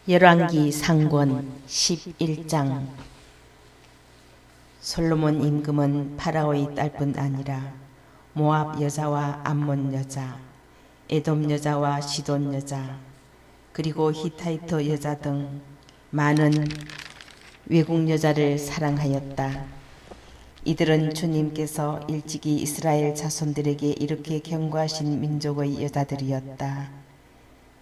열왕기 상권 11장. 솔로몬 임금은 파라오의 딸뿐 아니라 모압 여자와 암몬 여자, 에돔 여자와 시돈 여자, 그리고 히타이트 여자 등 많은 외국 여자를 사랑하였다. 이들은 주님께서 일찍이 이스라엘 자손들에게 이렇게 경고하신 민족의 여자들이었다.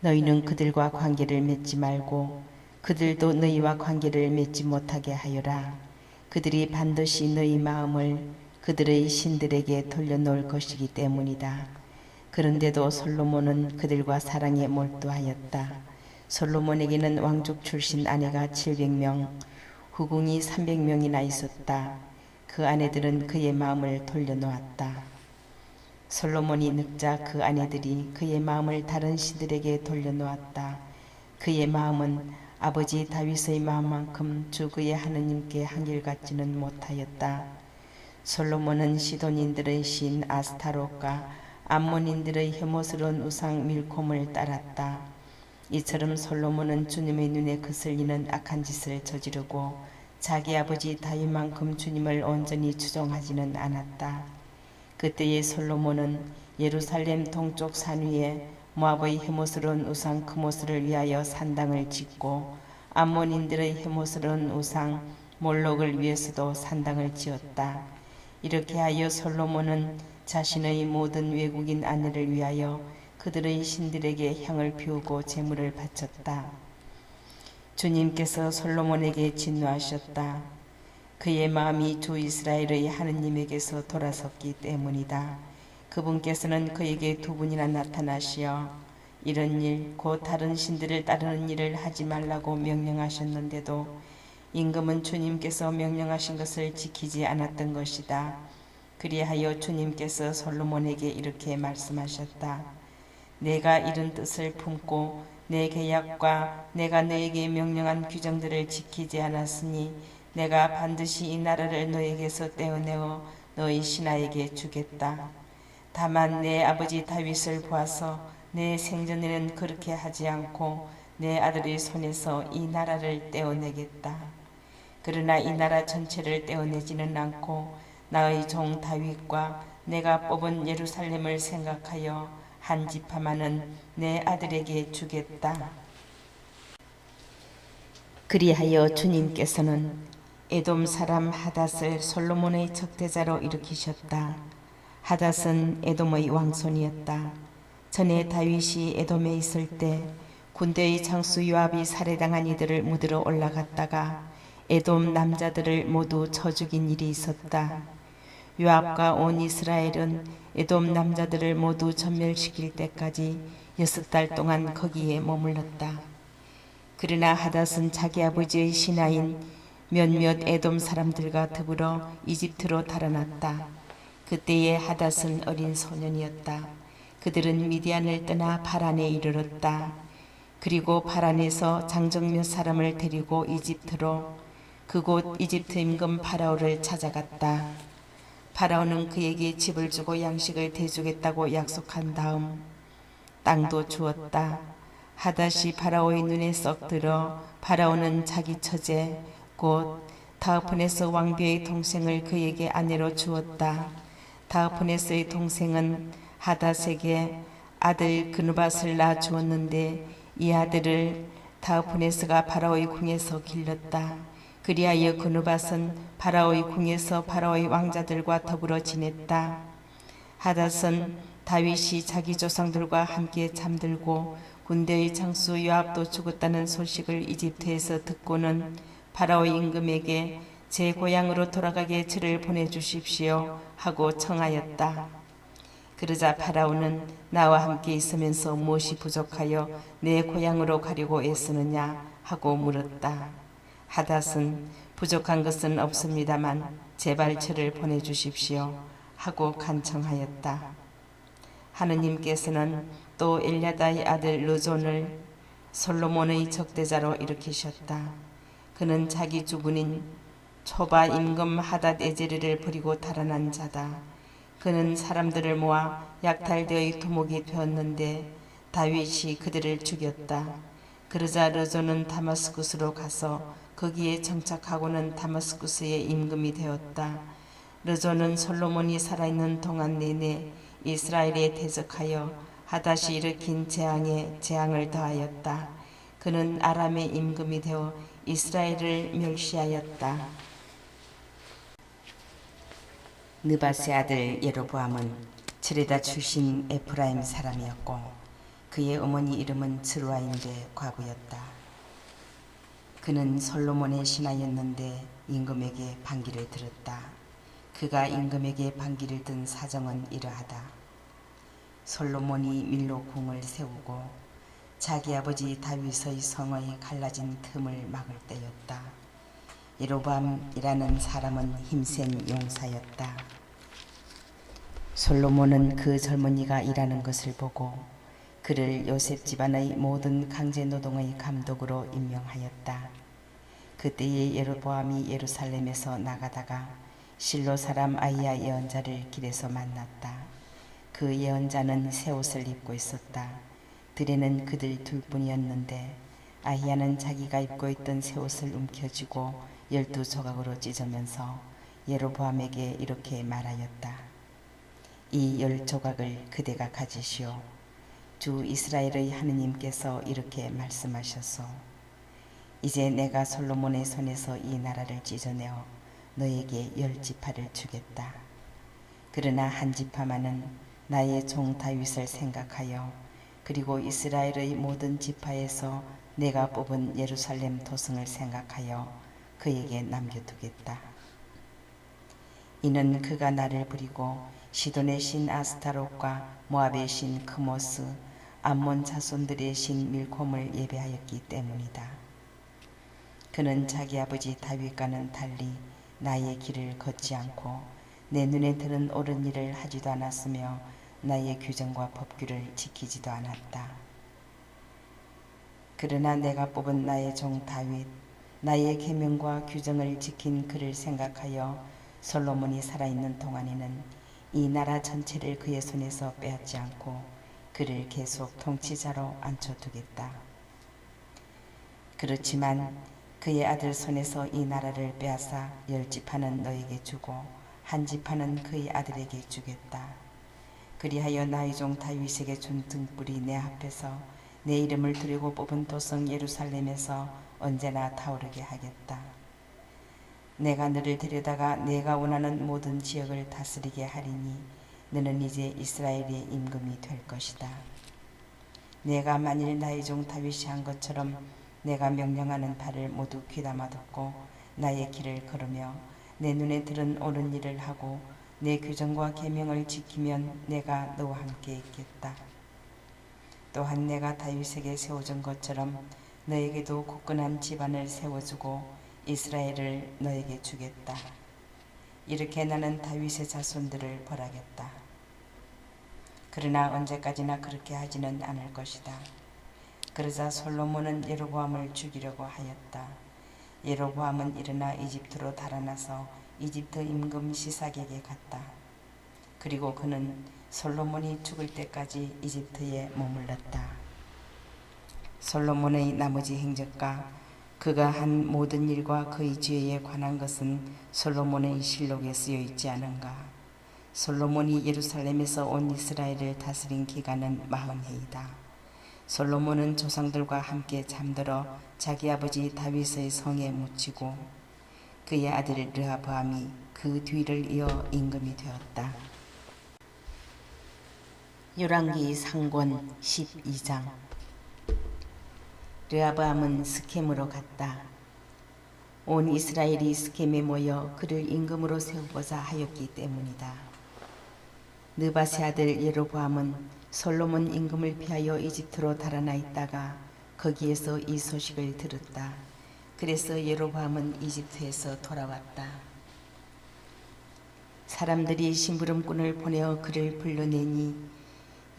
너희는 그들과 관계를 맺지 말고 그들도 너희와 관계를 맺지 못하게 하여라. 그들이 반드시 너희 마음을 그들의 신들에게 돌려놓을 것이기 때문이다. 그런데도 솔로몬은 그들과 사랑에 몰두하였다. 솔로몬에게는 왕족 출신 아내가 700명, 후궁이 300명이나 있었다. 그 아내들은 그의 마음을 돌려놓았다. 솔로몬이 늙자 그 아내들이 그의 마음을 다른 신들에게 돌려놓았다. 그의 마음은 아버지 다윗의 마음만큼 주 그의 하느님께 한결같지는 못하였다. 솔로몬은 시돈인들의 신 아스타롯과 암몬인들의 혐오스러운 우상 밀콤을 따랐다. 이처럼 솔로몬은 주님의 눈에 거슬리는 악한 짓을 저지르고 자기 아버지 다윗만큼 주님을 온전히 추종하지는 않았다. 그때의 솔로몬은 예루살렘 동쪽 산 위에 모압의 혐오스러운 우상 크모스를 위하여 산당을 짓고 암몬인들의 혐오스러운 우상 몰록을 위해서도 산당을 지었다. 이렇게 하여 솔로몬은 자신의 모든 외국인 아내를 위하여 그들의 신들에게 향을 피우고 제물을 바쳤다. 주님께서 솔로몬에게 진노하셨다. 그의 마음이 주 이스라엘의 하느님에게서 돌아섰기 때문이다. 그분께서는 그에게 두 분이나 나타나시어 이런 일, 곧 다른 신들을 따르는 일을 하지 말라고 명령하셨는데도 임금은 주님께서 명령하신 것을 지키지 않았던 것이다. 그리하여 주님께서 솔로몬에게 이렇게 말씀하셨다. 내가 이런 뜻을 품고 내 계약과 내가 너에게 명령한 규정들을 지키지 않았으니 내가 반드시 이 나라를 너에게서 떼어내어 너희 신하에게 주겠다. 다만 내 아버지 다윗을 보아서 내 생전에는 그렇게 하지 않고 내 아들의 손에서 이 나라를 떼어내겠다. 그러나 이 나라 전체를 떼어내지는 않고 나의 종 다윗과 내가 뽑은 예루살렘을 생각하여 한 지파만은 내 아들에게 주겠다. 그리하여 주님께서는 에돔 사람 하닷을 솔로몬의 적대자로 일으키셨다. 하닷은 에돔의 왕손이었다. 전에 다윗이 에돔에 있을 때 군대의 장수 요압이 살해당한 이들을 묻으러 올라갔다가 에돔 남자들을 모두 쳐 죽인 일이 있었다. 요압과 온 이스라엘은 에돔 남자들을 모두 전멸시킬 때까지 6달 동안 거기에 머물렀다. 그러나 하닷은 자기 아버지의 신하인 몇몇 에돔 사람들과 더불어 이집트로 달아났다. 그때의 하닷은 어린 소년이었다. 그들은 미디안을 떠나 파란에 이르렀다. 그리고 파란에서 장정 몇 사람을 데리고 이집트로 그곳 이집트 임금 파라오를 찾아갔다. 파라오는 그에게 집을 주고 양식을 대주겠다고 약속한 다음 땅도 주었다. 하닷이 파라오의 눈에 썩 들어 파라오는 자기 처제 곧 다흐페네스 왕비의 동생을 그에게 아내로 주었다. 다흐페네스의 동생은 하닷에게 아들 그누밧을 낳아 주었는데 이 아들을 다흐페네스가 파라오의 궁에서 길렀다. 그리하여 그누밧은 파라오의 궁에서 파라오의 왕자들과 더불어 지냈다. 하닷은 다윗이 자기 조상들과 함께 잠들고 군대의 장수 요압도 죽었다는 소식을 이집트에서 듣고는 파라오 임금에게 제 고향으로 돌아가게 저를 보내주십시오 하고 청하였다. 그러자 파라오는 나와 함께 있으면서 무엇이 부족하여 내 고향으로 가려고 애쓰느냐 하고 물었다. 하닷은 부족한 것은 없습니다만 제발 저를 보내주십시오 하고 간청하였다. 하느님께서는 또 엘야다의 아들 르존을 솔로몬의 적대자로 일으키셨다. 그는 자기 주군인 초바 임금 하닷 에제르를 버리고 달아난 자다. 그는 사람들을 모아 약탈되의 두목이 되었는데 다윗이 그들을 죽였다. 그러자 르존은 다마스쿠스로 가서 거기에 정착하고는 다마스쿠스의 임금이 되었다. 르존은 솔로몬이 살아있는 동안 내내 이스라엘에 대적하여 하닷이 일으킨 재앙에 재앙을 더하였다. 그는 아람의 임금이 되어 이스라엘을 멸시하였다. 느밧의 아들 예로보암은 츠레다 출신 에프라임 사람이었고 그의 어머니 이름은 츠루아인데 과부였다. 그는 솔로몬의 신하였는데 임금에게 반기를 들었다. 그가 임금에게 반기를 든 사정은 이러하다. 솔로몬이 밀로 궁을 세우고 자기 아버지 다윗의 성의 갈라진 틈을 막을 때였다. 예로보암이라는 사람은 힘센 용사였다. 솔로몬은 그 젊은이가 일하는 것을 보고 그를 요셉 집안의 모든 강제노동의 감독으로 임명하였다. 그때에 예로보암이 예루살렘에서 나가다가 실로 사람 아히야 예언자를 길에서 만났다. 그 예언자는 새 옷을 입고 있었다. 들에는 그들 둘뿐이었는데 아히야는 자기가 입고 있던 새 옷을 움켜쥐고 12조각으로 찢으면서 예로보암에게 이렇게 말하였다. 이 10조각을 그대가 가지시오. 주 이스라엘의 하느님께서 이렇게 말씀하셨소. 이제 내가 솔로몬의 손에서 이 나라를 찢어내어 너에게 10지파를 주겠다. 그러나 한 지파만은 나의 종 다윗을 생각하여 그리고 이스라엘의 모든 지파에서 내가 뽑은 예루살렘 도성을 생각하여 그에게 남겨두겠다. 이는 그가 나를 부리고 시돈의 신 아스타롯과 모압의 신 크모스, 암몬 자손들의 신 밀콤을 예배하였기 때문이다. 그는 자기 아버지 다윗과는 달리 나의 길을 걷지 않고 내 눈에 드는 옳은 일을 하지도 않았으며 나의 규정과 법규를 지키지도 않았다. 그러나 내가 뽑은 나의 종 다윗, 나의 계명과 규정을 지킨 그를 생각하여 솔로몬이 살아있는 동안에는 이 나라 전체를 그의 손에서 빼앗지 않고 그를 계속 통치자로 앉혀두겠다. 그렇지만 그의 아들 손에서 이 나라를 빼앗아 10지파는 너에게 주고 한 지파는 그의 아들에게 주겠다. 그리하여 나의 종 다윗에게 준 등불이 내 앞에서 내 이름을 두르고 뽑은 도성 예루살렘에서 언제나 타오르게 하겠다. 내가 너를 데려다가 내가 원하는 모든 지역을 다스리게 하리니 너는 이제 이스라엘의 임금이 될 것이다. 내가 만일 나의 종 다윗이 한 것처럼 내가 명령하는 바를 모두 귀담아 듣고 나의 길을 걸으며 내 눈에 들은 옳은 일을 하고 내 규정과 계명을 지키면 내가 너와 함께 있겠다. 또한 내가 다윗에게 세워준 것처럼 너에게도 굳건한 집안을 세워주고 이스라엘을 너에게 주겠다. 이렇게 나는 다윗의 자손들을 벌하겠다. 그러나 언제까지나 그렇게 하지는 않을 것이다. 그러자 솔로몬은 예로보암을 죽이려고 하였다. 예로보암은 일어나 이집트로 달아나서 이집트 임금 시삭에게 갔다. 그리고 그는 솔로몬이 죽을 때까지 이집트에 머물렀다. 솔로몬의 나머지 행적과 그가 한 모든 일과 그의 죄에 관한 것은 솔로몬의 실록에 쓰여 있지 않은가. 솔로몬이 예루살렘에서 온 이스라엘을 다스린 기간은 40해이다. 솔로몬은 조상들과 함께 잠들어 자기 아버지 다윗의 성에 묻히고 그의 아들 르하보암이 그 뒤를 이어 임금이 되었다. 열왕기 상권 12장. 르하보암은 스켐으로 갔다. 온 이스라엘이 스켐에 모여 그를 임금으로 세우고자 하였기 때문이다. 느밧의 아들 예로보암은 솔로몬 임금을 피하여 이집트로 달아나 있다가 거기에서 이 소식을 들었다. 그래서 예로보암은 이집트에서 돌아왔다. 사람들이 심부름꾼을 보내어 그를 불러내니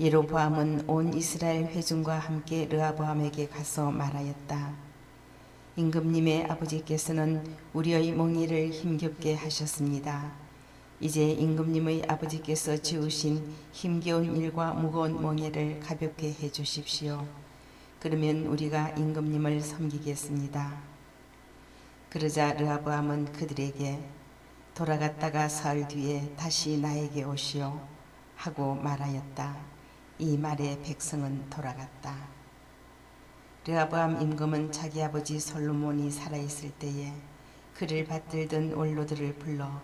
예로보암은 온 이스라엘 회중과 함께 르하보암에게 가서 말하였다. 임금님의 아버지께서는 우리의 멍에를 힘겹게 하셨습니다. 이제 임금님의 아버지께서 지으신 힘겨운 일과 무거운 멍에를 가볍게 해 주십시오. 그러면 우리가 임금님을 섬기겠습니다. 그러자 르호보암은 그들에게 돌아갔다가 사흘 뒤에 다시 나에게 오시오 하고 말하였다. 이 말에 백성은 돌아갔다. 르호보암 임금은 자기 아버지 솔로몬이 살아있을 때에 그를 받들던 원로들을 불러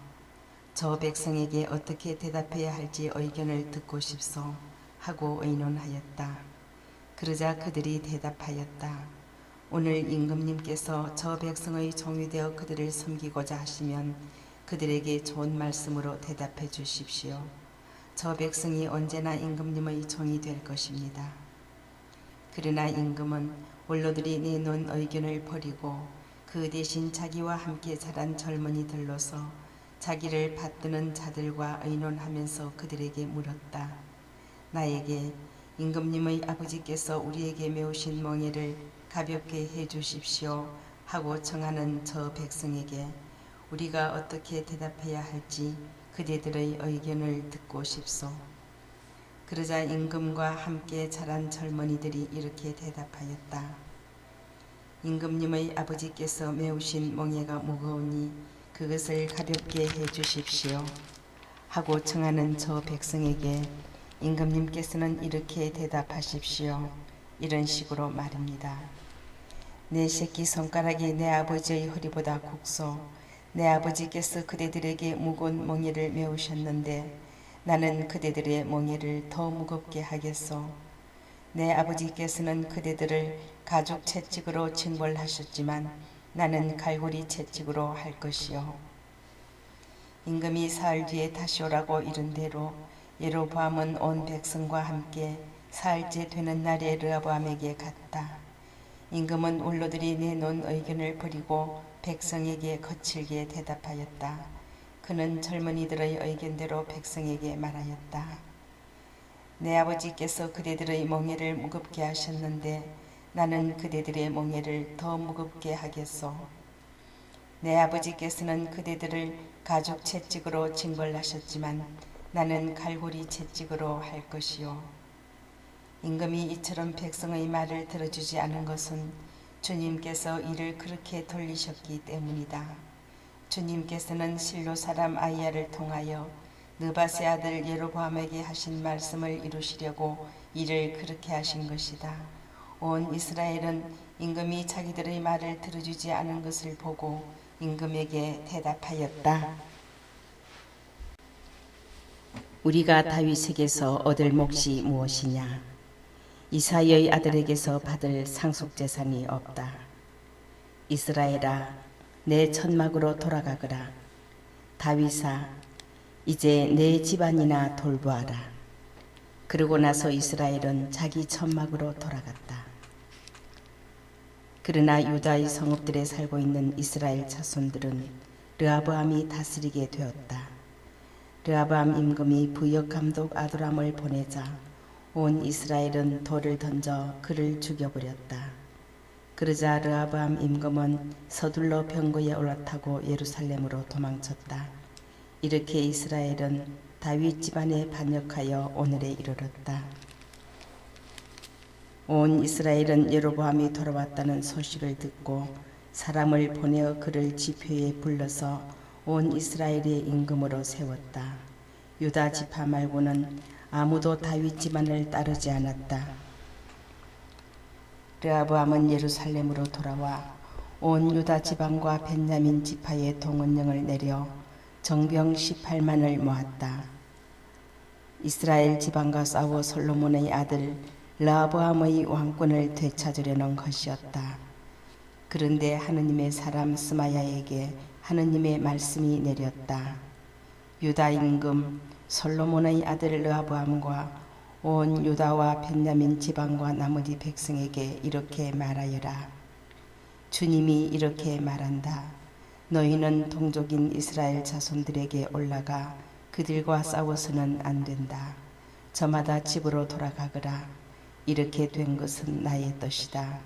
저 백성에게 어떻게 대답해야 할지 의견을 듣고 싶소 하고 의논하였다. 그러자 그들이 대답하였다. 오늘 임금님께서 저 백성의 종이 되어 그들을 섬기고자 하시면 그들에게 좋은 말씀으로 대답해 주십시오. 저 백성이 언제나 임금님의 종이 될 것입니다. 그러나 임금은 원로들이 내놓은 의견을 버리고 그 대신 자기와 함께 자란 젊은이들로서 자기를 받드는 자들과 의논하면서 그들에게 물었다. 나에게 임금님의 아버지께서 우리에게 메우신 멍에를 가볍게 해 주십시오 하고 청하는 저 백성에게 우리가 어떻게 대답해야 할지 그대들의 의견을 듣고 싶소. 그러자 임금과 함께 자란 젊은이들이 이렇게 대답하였다. 임금님의 아버지께서 메우신 멍에가 무거우니 그것을 가볍게 해 주십시오 하고 청하는 저 백성에게 임금님께서는 이렇게 대답하십시오. 이런 식으로 말입니다. 내 새끼 손가락이 내 아버지의 허리보다 굵소. 내 아버지께서 그대들에게 무거운 멍에를 메우셨는데 나는 그대들의 멍에를 더 무겁게 하겠소. 내 아버지께서는 그대들을 가죽 채찍으로 징벌하셨지만 나는 갈고리 채찍으로 할 것이요. 임금이 사흘 뒤에 다시 오라고 이른 대로 여로보암은 온 백성과 함께 사흘째 되는 날에 르호보암에게 갔다. 임금은 원로들이 내놓은 의견을 버리고 백성에게 거칠게 대답하였다. 그는 젊은이들의 의견대로 백성에게 말하였다. 내 아버지께서 그대들의 멍에를 무겁게 하셨는데 나는 그대들의 멍에를 더 무겁게 하겠소. 내 아버지께서는 그대들을 가죽 채찍으로 징벌하셨지만 나는 갈고리 채찍으로 할 것이요. 임금이 이처럼 백성의 말을 들어주지 않은 것은 주님께서 이를 그렇게 돌리셨기 때문이다. 주님께서는 실로 사람 아히야를 통하여 느밧의 아들 여로보암에게 하신 말씀을 이루시려고 이를 그렇게 하신 것이다. 온 이스라엘은 임금이 자기들의 말을 들어주지 않은 것을 보고 임금에게 대답하였다. 우리가 다윗에게서 얻을 몫이 무엇이냐? 이사야의 아들에게서 받을 상속재산이 없다. 이스라엘아, 내 천막으로 돌아가거라. 다윗아, 이제 내 집안이나 돌보아라. 그러고 나서 이스라엘은 자기 천막으로 돌아갔다. 그러나 유다의 성읍들에 살고 있는 이스라엘 자손들은 르호보암이 다스리게 되었다. 르호보암 임금이 부역감독 아도람을 보내자 온 이스라엘은 돌을 던져 그를 죽여버렸다. 그러자 르호보암 임금은 서둘러 병거에 올라타고 예루살렘으로 도망쳤다. 이렇게 이스라엘은 다윗 집안에 반역하여 오늘에 이르렀다. 온 이스라엘은 여로보암이 돌아왔다는 소식을 듣고 사람을 보내어 그를 지표에 불러서 온 이스라엘의 임금으로 세웠다. 유다 지파 말고는 아무도 다윗 집안을 따르지 않았다. 르호보암은 예루살렘으로 돌아와 온 유다 지방과 벤야민 지파의 동원령을 내려 정병 18만을 모았다. 이스라엘 지방과 싸워 솔로몬의 아들 르호보암의 왕권을 되찾으려는 것이었다. 그런데 하느님의 사람 스마야에게 하느님의 말씀이 내렸다. 유다 임금 솔로몬의 아들 르호보암과 온 유다와 벤야민 지방과 나머지 백성에게 이렇게 말하여라. 주님이 이렇게 말한다. 너희는 동족인 이스라엘 자손들에게 올라가 그들과 싸워서는 안 된다. 저마다 집으로 돌아가거라. 이렇게 된 것은 나의 뜻이다.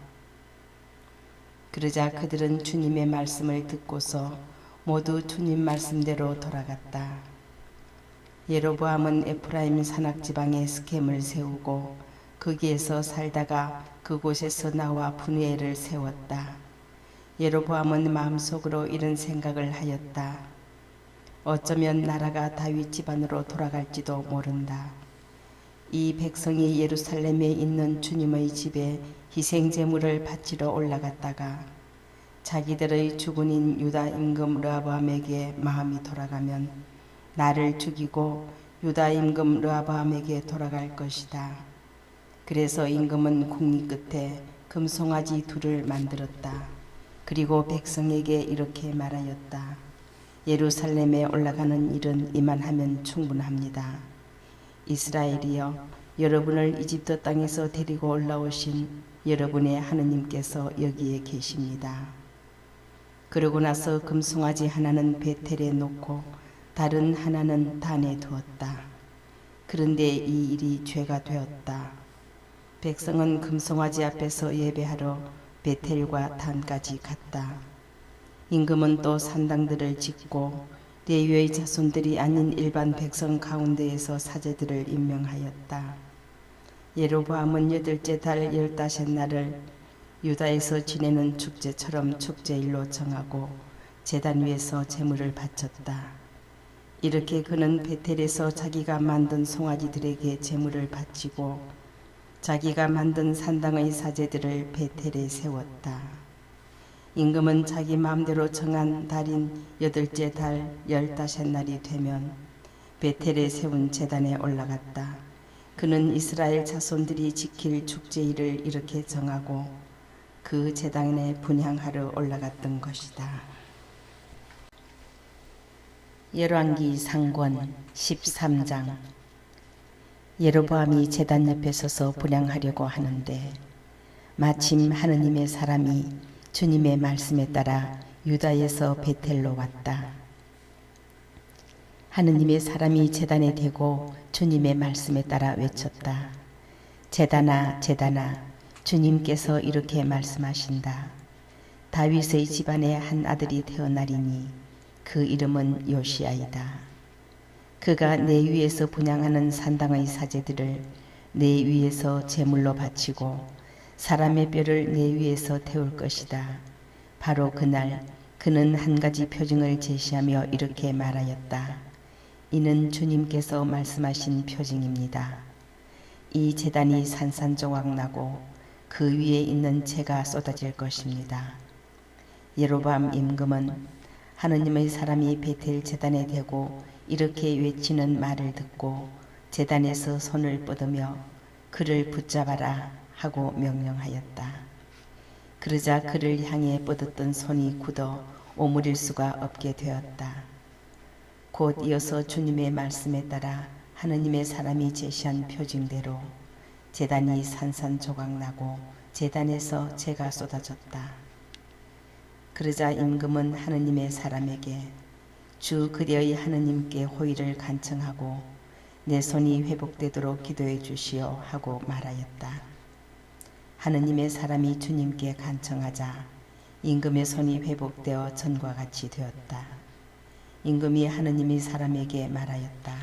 그러자 그들은 주님의 말씀을 듣고서 모두 주님 말씀대로 돌아갔다. 여로보암은 에프라임 산악지방에 스켐을 세우고 거기에서 살다가 그곳에서 나와 분회를 세웠다. 예로보암은 마음속으로 이런 생각을 하였다. 어쩌면 나라가 다윗 집안으로 돌아갈지도 모른다. 이 백성이 예루살렘에 있는 주님의 집에 희생제물을 바치러 올라갔다가 자기들의 주군인 유다 임금 르호보암에게 마음이 돌아가면 나를 죽이고 유다 임금 르호보암에게 돌아갈 것이다. 그래서 임금은 궁리 끝에 금송아지 둘을 만들었다. 그리고 백성에게 이렇게 말하였다. 예루살렘에 올라가는 일은 이만하면 충분합니다. 이스라엘이여, 여러분을 이집트 땅에서 데리고 올라오신 여러분의 하느님께서 여기에 계십니다. 그러고 나서 금송아지 하나는 베텔에 놓고 다른 하나는 단에 두었다. 그런데 이 일이 죄가 되었다. 백성은 금송아지 앞에서 예배하러 베텔과 단까지 갔다. 임금은 또 산당들을 짓고 레위의 자손들이 아닌 일반 백성 가운데에서 사제들을 임명하였다. 예로보암은 8째 달 15날을 유다에서 지내는 축제처럼 축제일로 정하고 제단 위에서 제물을 바쳤다. 이렇게 그는 베텔에서 자기가 만든 송아지들에게 제물을 바치고 자기가 만든 산당의 사제들을 베텔에 세웠다. 임금은 자기 마음대로 정한 달인 8째 달 15날이 되면 베텔에 세운 제단에 올라갔다. 그는 이스라엘 자손들이 지킬 축제일을 이렇게 정하고 그 제단에 분향하러 올라갔던 것이다. 열왕기 상권 13장. 예로보암이 제단 옆에 서서 분향하려고 하는데 마침 하느님의 사람이 주님의 말씀에 따라 유다에서 베텔로 왔다. 하느님의 사람이 제단에 대고 주님의 말씀에 따라 외쳤다. 제단아, 제단아, 주님께서 이렇게 말씀하신다. 다윗의 집안에 한 아들이 태어나리니 그 이름은 요시아이다. 그가 내 위에서 분향하는 산당의 사제들을 내 위에서 제물로 바치고 사람의 뼈를 내 위에서 태울 것이다. 바로 그날 그는 한 가지 표징을 제시하며 이렇게 말하였다. 이는 주님께서 말씀하신 표징입니다. 이 제단이 산산조각 나고 그 위에 있는 재가 쏟아질 것입니다. 예로보암 임금은 하느님의 사람이 베텔 제단에 대고 이렇게 외치는 말을 듣고 제단에서 손을 뻗으며 그를 붙잡아라 하고 명령하였다. 그러자 그를 향해 뻗었던 손이 굳어 오므릴 수가 없게 되었다. 곧 이어서 주님의 말씀에 따라 하느님의 사람이 제시한 표징대로 제단이 산산조각나고 제단에서 재가 쏟아졌다. 그러자 임금은 하느님의 사람에게 주 그대의 하느님께 호의를 간청하고 내 손이 회복되도록 기도해 주시오 하고 말하였다. 하느님의 사람이 주님께 간청하자 임금의 손이 회복되어 전과 같이 되었다. 임금이 하느님의 사람에게 말하였다.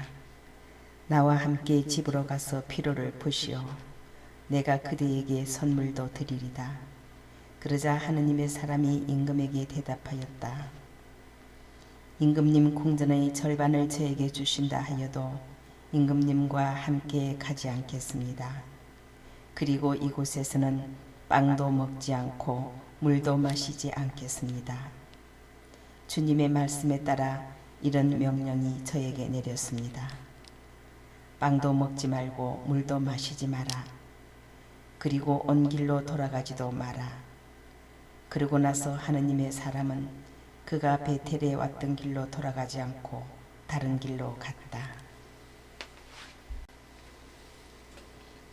나와 함께 집으로 가서 피로를 푸시오. 내가 그대에게 선물도 드리리다. 그러자 하느님의 사람이 임금에게 대답하였다. 임금님 궁전의 절반을 저에게 주신다 하여도 임금님과 함께 가지 않겠습니다. 그리고 이곳에서는 빵도 먹지 않고 물도 마시지 않겠습니다. 주님의 말씀에 따라 이런 명령이 저에게 내렸습니다. 빵도 먹지 말고 물도 마시지 마라. 그리고 온 길로 돌아가지도 마라. 그러고 나서 하느님의 사람은 그가 베텔에 왔던 길로 돌아가지 않고 다른 길로 갔다.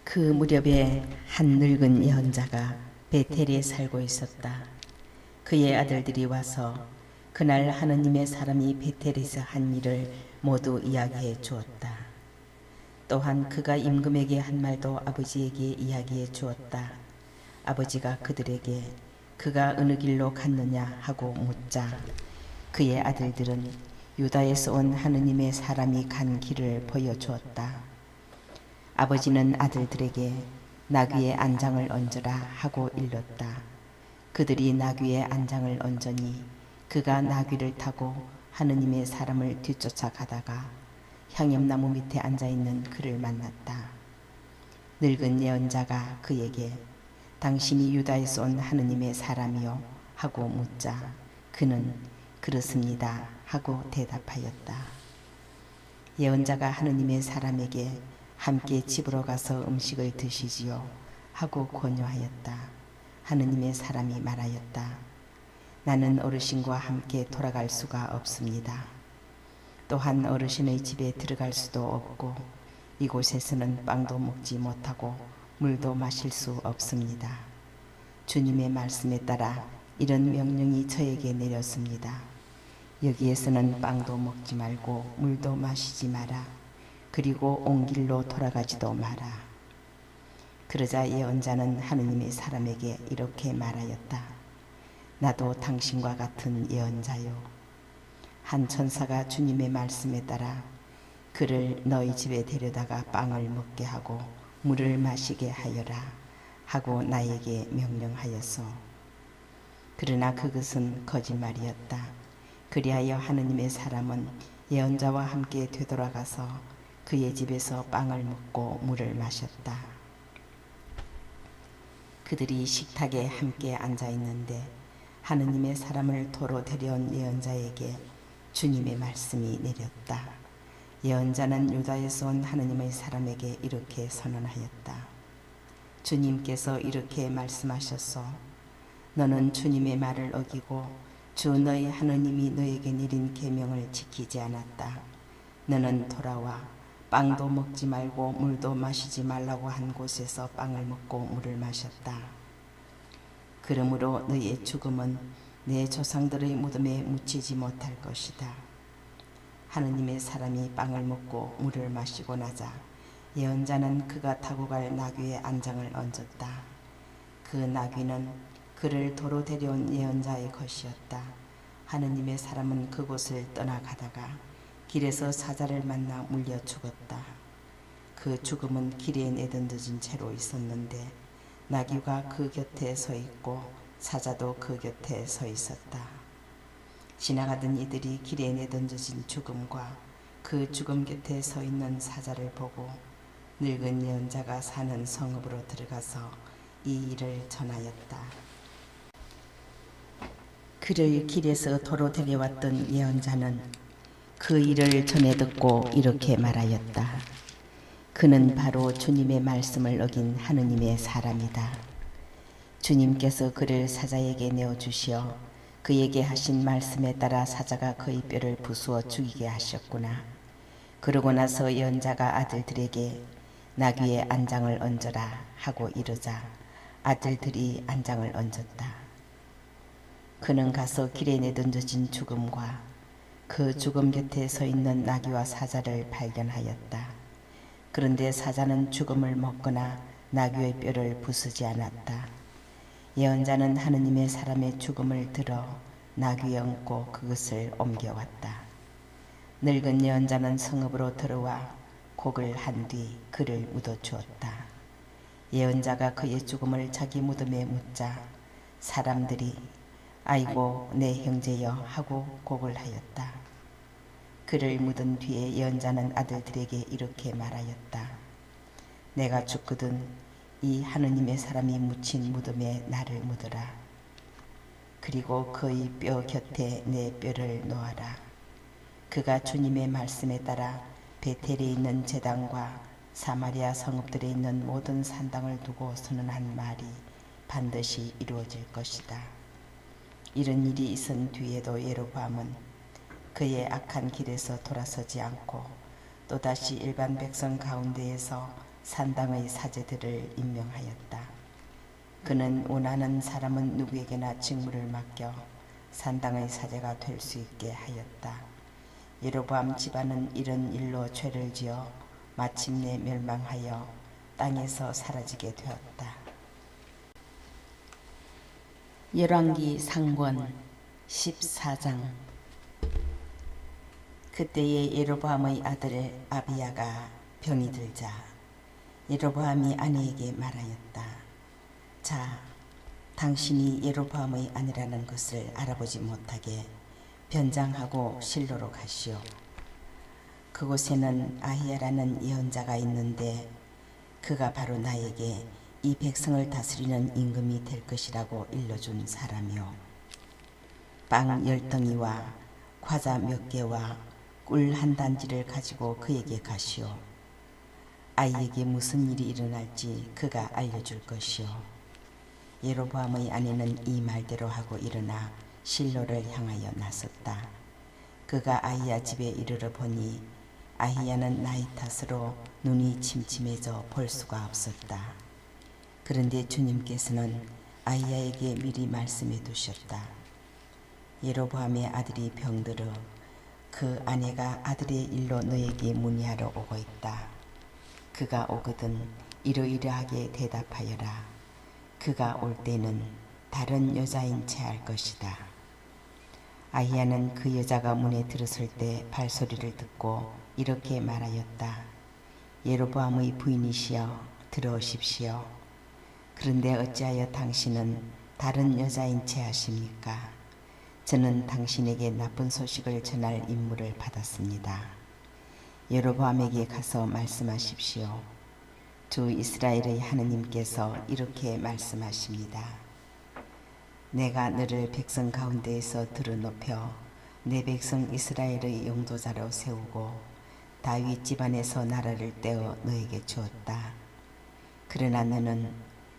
그 무렵에 한 늙은 예언자가 베텔에 살고 있었다. 그의 아들들이 와서 그날 하느님의 사람이 베텔에서 한 일을 모두 이야기해 주었다. 또한 그가 임금에게 한 말도 아버지에게 이야기해 주었다. 아버지가 그들에게 그가 어느 길로 갔느냐 하고 묻자 그의 아들들은 유다에서 온 하느님의 사람이 간 길을 보여주었다. 아버지는 아들들에게 나귀의 안장을 얹으라 하고 일렀다. 그들이 나귀의 안장을 얹으니 그가 나귀를 타고 하느님의 사람을 뒤쫓아 가다가 향염나무 밑에 앉아있는 그를 만났다. 늙은 예언자가 그에게 당신이 유다에서 온 하느님의 사람이요 하고 묻자 그는 그렇습니다 하고 대답하였다. 예언자가 하느님의 사람에게 함께 집으로 가서 음식을 드시지요 하고 권유하였다. 하느님의 사람이 말하였다. 나는 어르신과 함께 돌아갈 수가 없습니다. 또한 어르신의 집에 들어갈 수도 없고 이곳에서는 빵도 먹지 못하고 물도 마실 수 없습니다. 주님의 말씀에 따라 이런 명령이 저에게 내렸습니다. 여기에서는 빵도 먹지 말고 물도 마시지 마라. 그리고 온 길로 돌아가지도 마라. 그러자 예언자는 하느님의 사람에게 이렇게 말하였다. 나도 당신과 같은 예언자요. 한 천사가 주님의 말씀에 따라 그를 너희 집에 데려다가 빵을 먹게 하고 물을 마시게 하여라 하고 나에게 명령하였소. 그러나 그것은 거짓말이었다. 그리하여 하느님의 사람은 예언자와 함께 되돌아가서 그의 집에서 빵을 먹고 물을 마셨다. 그들이 식탁에 함께 앉아 있는데 하느님의 사람을 도로 데려온 예언자에게 주님의 말씀이 내렸다. 예언자는 유다에서 온 하느님의 사람에게 이렇게 선언하였다. 주님께서 이렇게 말씀하셨소. 너는 주님의 말을 어기고 주 너희 하느님이 너에게 내린 계명을 지키지 않았다. 너는 돌아와 빵도 먹지 말고 물도 마시지 말라고 한 곳에서 빵을 먹고 물을 마셨다. 그러므로 너희의 죽음은 내 조상들의 무덤에 묻히지 못할 것이다. 하느님의 사람이 빵을 먹고 물을 마시고 나자 예언자는 그가 타고 갈 나귀의 안장을 얹었다. 그 나귀는 그를 도로 데려온 예언자의 것이었다. 하느님의 사람은 그곳을 떠나가다가 길에서 사자를 만나 물려 죽었다. 그 죽음은 길에 내던져진 채로 있었는데 나귀가 그 곁에 서 있고 사자도 그 곁에 서 있었다. 지나가던 이들이 길에 내던져진 죽음과 그 죽음 곁에 서 있는 사자를 보고 늙은 예언자가 사는 성읍으로 들어가서 이 일을 전하였다. 그를 길에서 도로 데려왔던 예언자는 그 일을 전해 듣고 이렇게 말하였다. 그는 바로 주님의 말씀을 어긴 하느님의 사람이다. 주님께서 그를 사자에게 내어주시어 그에게 하신 말씀에 따라 사자가 그의 뼈를 부수어 죽이게 하셨구나. 그러고 나서 예언자가 아들들에게 나귀의 안장을 얹어라 하고 이르자 아들들이 안장을 얹었다. 그는 가서 길에 내던져진 죽음과 그 죽음 곁에 서 있는 나귀와 사자를 발견하였다. 그런데 사자는 죽음을 먹거나 나귀의 뼈를 부수지 않았다. 예언자는 하느님의 사람의 죽음을 들어 나귀에 얹고 그것을 옮겨왔다. 늙은 예언자는 성읍으로 들어와 곡을 한 뒤 그를 묻어주었다. 예언자가 그의 죽음을 자기 무덤에 묻자 사람들이 아이고 내 형제여 하고 곡을 하였다. 그를 묻은 뒤에 예언자는 아들들에게 이렇게 말하였다. 내가 죽거든 이 하느님의 사람이 묻힌 무덤에 나를 묻어라. 그리고 그의 뼈 곁에 내 뼈를 놓아라. 그가 주님의 말씀에 따라 베텔에 있는 제단과 사마리아 성읍들에 있는 모든 산당을 두고 선언한 말이 반드시 이루어질 것이다. 이런 일이 있은 뒤에도 예로보암은 그의 악한 길에서 돌아서지 않고 또다시 일반 백성 가운데에서 산당의 사제들을 임명하였다. 그는 원하는 사람은 누구에게나 직무를 맡겨 산당의 사제가 될 수 있게 하였다. 예로보암 집안은 이런 일로 죄를 지어 마침내 멸망하여 땅에서 사라지게 되었다. 열왕기 상권 14장. 그때에 예로보암의 아들 아비야가 병이 들자 예로보암이 아내에게 말하였다. 자, 당신이 예로보암의 아내라는 것을 알아보지 못하게 변장하고 실로로 가시오. 그곳에는 아히야라는 예언자가 있는데 그가 바로 나에게 이 백성을 다스리는 임금이 될 것이라고 일러준 사람이요. 빵 10덩이와 과자 몇 개와 꿀 한 단지를 가지고 그에게 가시오. 아이에게 무슨 일이 일어날지 그가 알려줄 것이오. 예로보암의 아내는 이 말대로 하고 일어나 실로를 향하여 나섰다. 그가 아히야 집에 이르러 보니 아히야는 나이 탓으로 눈이 침침해져 볼 수가 없었다. 그런데 주님께서는 아히야에게 미리 말씀해 두셨다. 예로보암의 아들이 병들어 그 아내가 아들의 일로 너에게 문의하러 오고 있다. 그가 오거든 이러이러하게 대답하여라. 그가 올 때는 다른 여자인 채 할 것이다. 아히야는 그 여자가 문에 들었을 때 발소리를 듣고 이렇게 말하였다. 예로보암의 부인이시여 들어오십시오. 그런데 어찌하여 당신은 다른 여자인 채 하십니까? 저는 당신에게 나쁜 소식을 전할 임무를 받았습니다. 예로보암에게 가서 말씀하십시오. 주 이스라엘의 하느님께서 이렇게 말씀하십니다. 내가 너를 백성 가운데에서 들어높여 내 백성 이스라엘의 영도자로 세우고 다윗 집안에서 나라를 떼어 너에게 주었다. 그러나 너는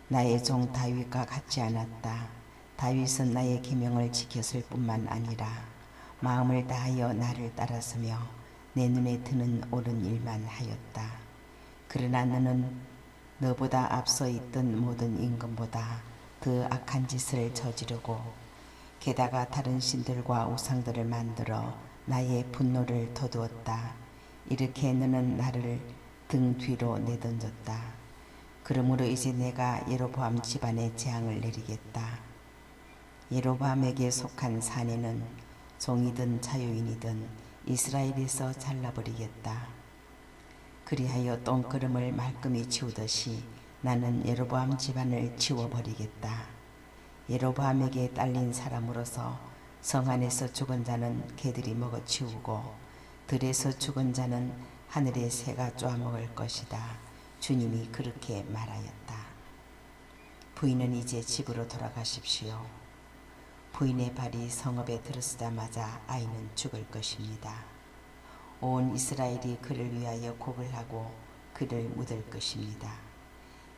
나의 종 다윗과 같지 않았다. 다윗은 나의 계명을 지켰을 뿐만 아니라 마음을 다하여 나를 따라서며 내 눈에 드는 옳은 일만 하였다. 그러나 너는 너보다 앞서 있던 모든 임금보다 더 악한 짓을 저지르고 게다가 다른 신들과 우상들을 만들어 나의 분노를 돋우었다. 이렇게 너는 나를 등 뒤로 내던졌다. 그러므로 이제 내가 예로보암 집안에 재앙을 내리겠다. 예로보암에게 속한 사내는 종이든 자유인이든 이스라엘에서 잘라버리겠다. 그리하여 똥그름을 말끔히 치우듯이 나는 예로보암 집안을 치워버리겠다. 예로보암에게 딸린 사람으로서 성 안에서 죽은 자는 개들이 먹어치우고 들에서 죽은 자는 하늘의 새가 쪼아먹을 것이다. 주님이 그렇게 말하였다. 부인은 이제 집으로 돌아가십시오. 부인의 발이 성읍에 들어서자마자 아이는 죽을 것입니다. 온 이스라엘이 그를 위하여 곡을 하고 그를 묻을 것입니다.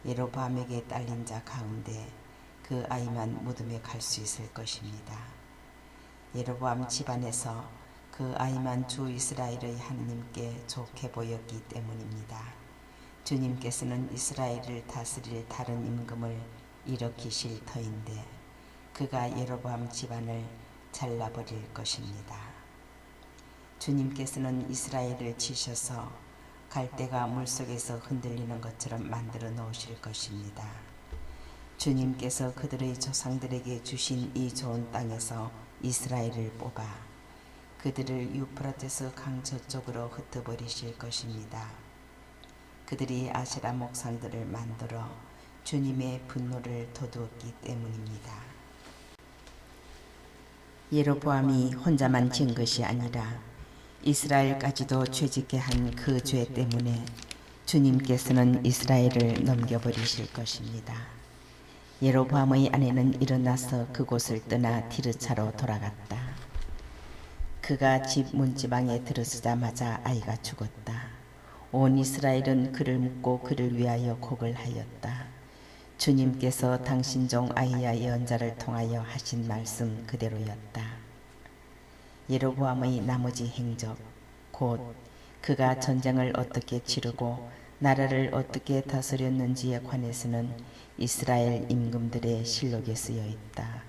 예로보암에게 딸린 자 가운데 그 아이만 무덤에 갈 수 있을 것입니다. 예로보암 집안에서 그 아이만 주 이스라엘의 하느님께 좋게 보였기 때문입니다. 주님께서는 이스라엘을 다스릴 다른 임금을 일으키실 터인데 그가 예로보암 집안을 잘라버릴 것입니다. 주님께서는 이스라엘을 치셔서 갈대가 물속에서 흔들리는 것처럼 만들어 놓으실 것입니다. 주님께서 그들의 조상들에게 주신 이 좋은 땅에서 이스라엘을 뽑아 그들을 유프라테스 강 저쪽으로 흩어버리실 것입니다. 그들이 아세라 목상들을 만들어 주님의 분노를 돋우었기 때문입니다. 예로보암이 혼자만 지은 것이 아니라 이스라엘까지도 죄짓게 한 그 죄 때문에 주님께서는 이스라엘을 넘겨버리실 것입니다. 예로보암의 아내는 일어나서 그곳을 떠나 디르차로 돌아갔다. 그가 집 문지방에 들어서자마자 아이가 죽었다. 온 이스라엘은 그를 묻고 그를 위하여 곡을 하였다. 주님께서 당신 종 아히야 예언자를 통하여 하신 말씀 그대로였다. 예로보암의 나머지 행적, 곧 그가 전쟁을 어떻게 치르고 나라를 어떻게 다스렸는지에 관해서는 이스라엘 임금들의 실록에 쓰여 있다.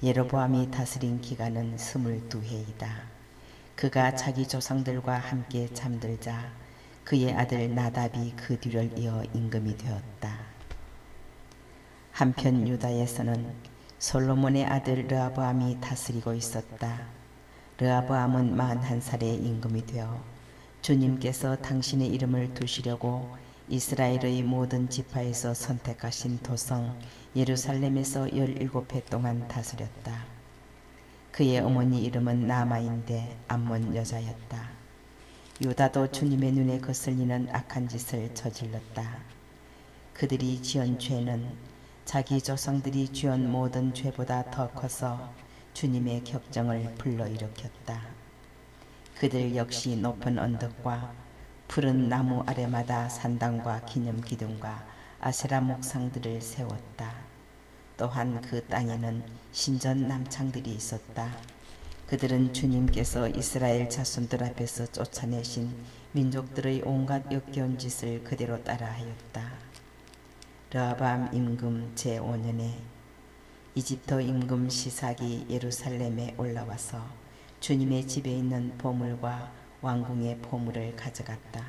예로보암이 다스린 기간은 22해이다. 그가 자기 조상들과 함께 잠들자 그의 아들 나답이 그 뒤를 이어 임금이 되었다. 한편 유다에서는 솔로몬의 아들 르하보암이 다스리고 있었다. 르하보암은 41살에 임금이 되어 주님께서 당신의 이름을 두시려고 이스라엘의 모든 지파에서 선택하신 도성 예루살렘에서 17해 동안 다스렸다. 그의 어머니 이름은 나아마인데 암몬 여자였다. 유다도 주님의 눈에 거슬리는 악한 짓을 저질렀다. 그들이 지은 죄는 자기 조상들이 지은 모든 죄보다 더 커서 주님의 격정을 불러일으켰다. 그들 역시 높은 언덕과 푸른 나무 아래마다 산당과 기념 기둥과 아세라 목상들을 세웠다. 또한 그 땅에는 신전 남창들이 있었다. 그들은 주님께서 이스라엘 자손들 앞에서 쫓아내신 민족들의 온갖 역겨운 짓을 그대로 따라하였다. 르호보암 임금 제5년에 이집트 임금 시삭이 예루살렘에 올라와서 주님의 집에 있는 보물과 왕궁의 보물을 가져갔다.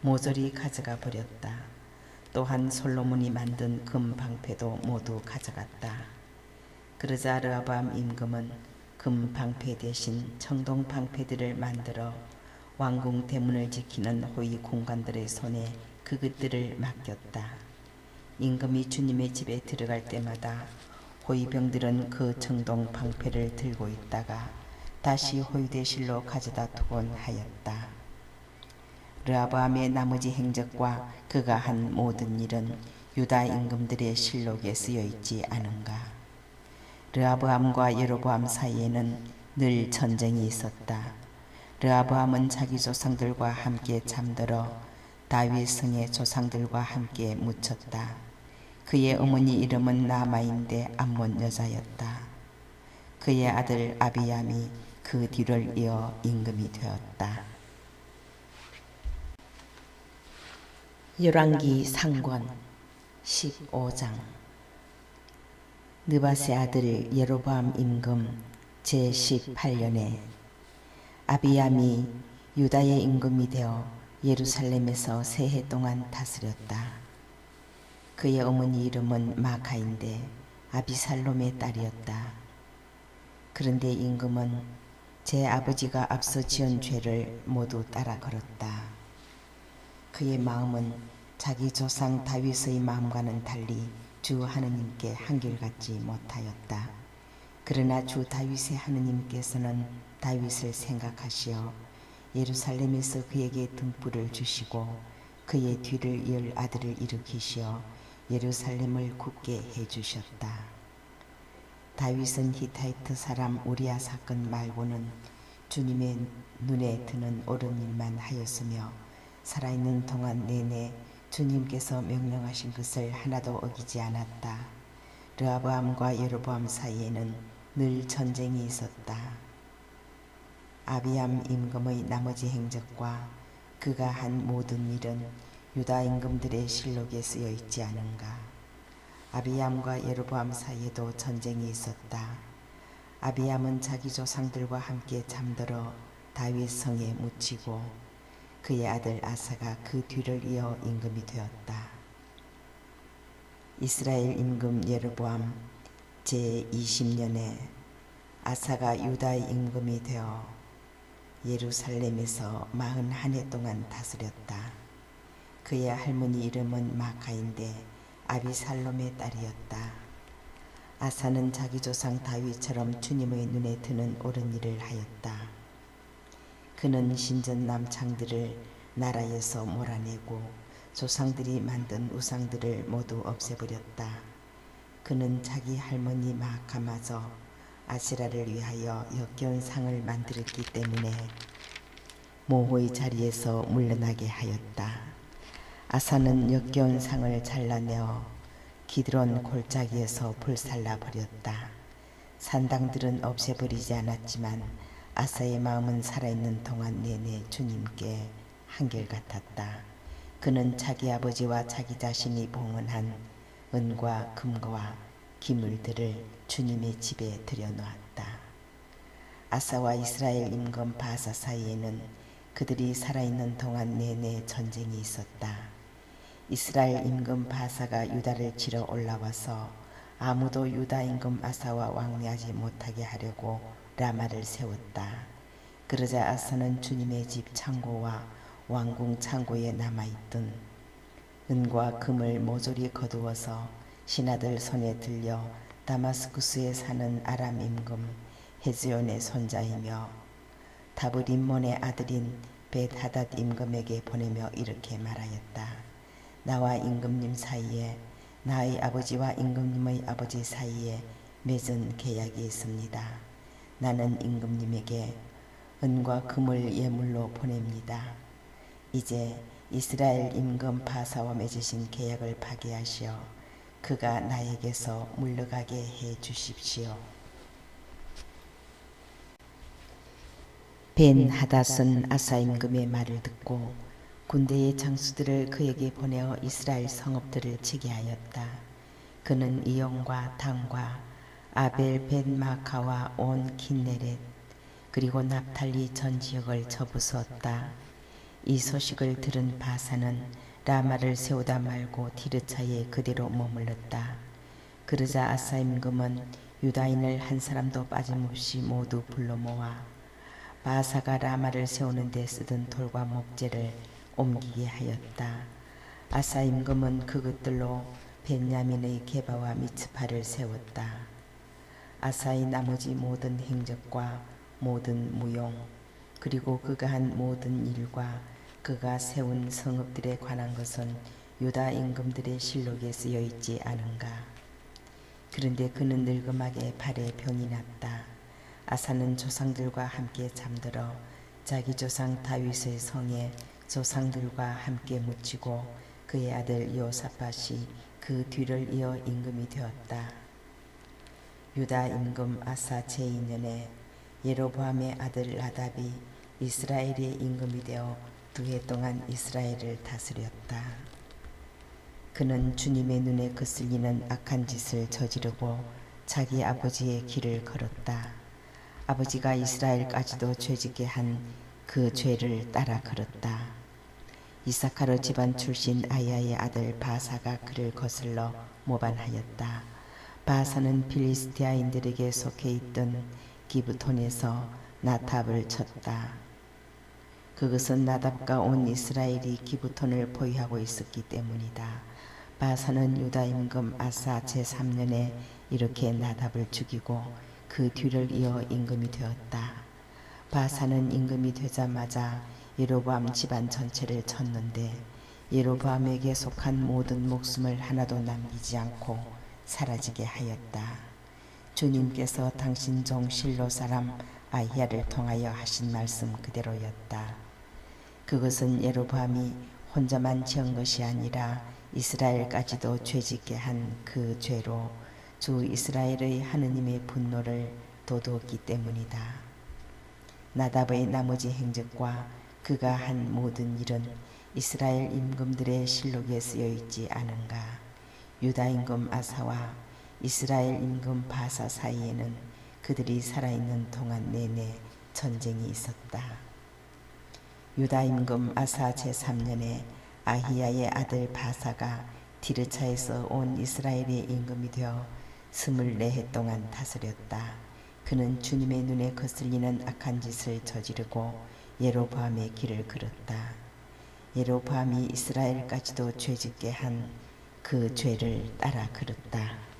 모조리 가져가 버렸다. 또한 솔로몬이 만든 금 방패도 모두 가져갔다. 그러자 르호보암 임금은 금 방패 대신 청동 방패들을 만들어 왕궁 대문을 지키는 호위 공관들의 손에 그것들을 맡겼다. 임금이 주님의 집에 들어갈 때마다 호위병들은 그 청동 방패를 들고 있다가 다시 호위대실로 가져다 두곤 하였다. 르호보암의 나머지 행적과 그가 한 모든 일은 유다 임금들의 실록에 쓰여 있지 않은가. 르호보암과 여로보암 사이에는 늘 전쟁이 있었다. 르호보암은 자기 조상들과 함께 잠들어 다윗 성의 조상들과 함께 묻혔다. 그의 어머니 이름은 나아마인데 암몬 여자였다. 그의 아들 아비암이 그 뒤를 이어 임금이 되었다. 열왕기 상권 15장. 느밧의 아들 여로보암 임금 제18년에 아비암이 유다의 임금이 되어 예루살렘에서 3해 동안 다스렸다. 그의 어머니 이름은 마카인데 아비살롬의 딸이었다. 그런데 임금은 제 아버지가 앞서 지은 죄를 모두 따라 걸었다. 그의 마음은 자기 조상 다윗의 마음과는 달리 주 하느님께 한결같지 못하였다. 그러나 주 다윗의 하느님께서는 다윗을 생각하시어 예루살렘에서 그에게 등불을 주시고 그의 뒤를 이을 아들을 일으키시어 예루살렘을 굳게 해주셨다. 다윗은 히타이트 사람 우리아 사건 말고는 주님의 눈에 드는 옳은 일만 하였으며 살아있는 동안 내내 주님께서 명령하신 것을 하나도 어기지 않았다. 르호보암과 여로보암 사이에는 늘 전쟁이 있었다. 아비암 임금의 나머지 행적과 그가 한 모든 일은 유다 임금들의 실록에 쓰여 있지 않은가. 아비암과 여로보암 사이에도 전쟁이 있었다. 아비암은 자기 조상들과 함께 잠들어 다윗 성에 묻히고 그의 아들 아사가 그 뒤를 이어 임금이 되었다. 이스라엘 임금 여로보암 제20년에 아사가 유다의 임금이 되어 예루살렘에서 41해 동안 다스렸다. 그의 할머니 이름은 마카인데 아비살롬의 딸이었다. 아사는 자기 조상 다윗처럼 주님의 눈에 드는 옳은 일을 하였다. 그는 신전 남창들을 나라에서 몰아내고 조상들이 만든 우상들을 모두 없애버렸다. 그는 자기 할머니 마아카마저 아세라를 위하여 역겨운 상을 만들었기 때문에 모호의 자리에서 물러나게 하였다. 아사는 역겨운 상을 잘라내어 기드론 골짜기에서 불살라 버렸다. 산당들은 없애버리지 않았지만 아사의 마음은 살아있는 동안 내내 주님께 한결같았다. 그는 자기 아버지와 자기 자신이 봉헌한 은과 금과 기물들을 주님의 집에 들여놓았다. 아사와 이스라엘 임금 바사 사이에는 그들이 살아있는 동안 내내 전쟁이 있었다. 이스라엘 임금 바사가 유다를 치러 올라와서 아무도 유다 임금 아사와 왕래하지 못하게 하려고 라마를 세웠다. 그러자 아사는 주님의 집 창고와 왕궁 창고에 남아있던 은과 금을 모조리 거두어서 신하들 손에 들려 다마스쿠스에 사는 아람 임금 헤즈온의 손자이며 다브림몬의 아들인 벳하닷 임금에게 보내며 이렇게 말하였다. 나와 임금님 사이에, 나의 아버지와 임금님의 아버지 사이에 맺은 계약이 있습니다. 나는 임금님에게 은과 금을 예물로 보냅니다. 이제 이스라엘 임금 바사와 맺으신 계약을 파기하시어 그가 나에게서 물러가게 해 주십시오. 벤하닷은 아사 임금의 말을 듣고 군대의 장수들을 그에게 보내어 이스라엘 성읍들을 치게 하였다. 그는 이용과 단과 아벨 벳마카와 온 킨네렛 그리고 납탈리 전 지역을 쳐부수었다. 이 소식을 들은 바사는 라마를 세우다 말고 디르차에 그대로 머물렀다. 그러자 아사 임금은 유다인을 한 사람도 빠짐없이 모두 불러 모아 바사가 라마를 세우는 데 쓰던 돌과 목재를 옮기게 하였다. 아사 임금은 그것들로 벤야민의 게바와 미츠파를 세웠다. 아사의 나머지 모든 행적과 모든 무용 그리고 그가 한 모든 일과 그가 세운 성읍들에 관한 것은 유다 임금들의 실록에 쓰여 있지 않은가. 그런데 그는 늙음하게 발에 병이 났다. 아사는 조상들과 함께 잠들어 자기 조상 다윗의 성에 조상들과 함께 묻히고 그의 아들 여호사밧이 그 뒤를 이어 임금이 되었다. 유다 임금 아사 제2년에 예로보암의 아들 나답이 이스라엘의 임금이 되어 2해 동안 이스라엘을 다스렸다. 그는 주님의 눈에 거슬리는 악한 짓을 저지르고 자기 아버지의 길을 걸었다. 아버지가 이스라엘까지도 죄짓게 한 그 죄를 따라 걸었다. 이사카르 집안 출신 아야의 아들 바사가 그를 거슬러 모반하였다. 바사는 필리스티아인들에게 속해 있던 기브톤에서 나답을 쳤다. 그것은 나답과 온 이스라엘이 기브톤을 보유하고 있었기 때문이다. 바사는 유다 임금 아사 제3년에 이렇게 나답을 죽이고 그 뒤를 이어 임금이 되었다. 바사는 임금이 되자마자 예로보암 집안 전체를 쳤는데 예로보암에게 속한 모든 목숨을 하나도 남기지 않고 사라지게 하였다. 주님께서 당신 종 실로 사람 아히야를 통하여 하신 말씀 그대로였다. 그것은 예로보암이 혼자만 지은 것이 아니라 이스라엘까지도 죄짓게 한 그 죄로 주 이스라엘의 하느님의 분노를 돋우었기 때문이다. 나답의 나머지 행적과 그가 한 모든 일은 이스라엘 임금들의 실록에 쓰여 있지 않은가. 유다 임금 아사와 이스라엘 임금 바사 사이에는 그들이 살아있는 동안 내내 전쟁이 있었다. 유다 임금 아사 제3년에 아히야의 아들 바사가 디르차에서 온 이스라엘의 임금이 되어 24해 동안 다스렸다. 그는 주님의 눈에 거슬리는 악한 짓을 저지르고 예로보암의 길을 걸었다. 예로보암이 이스라엘까지도 죄짓게 한 그 죄를 따라 걸었다.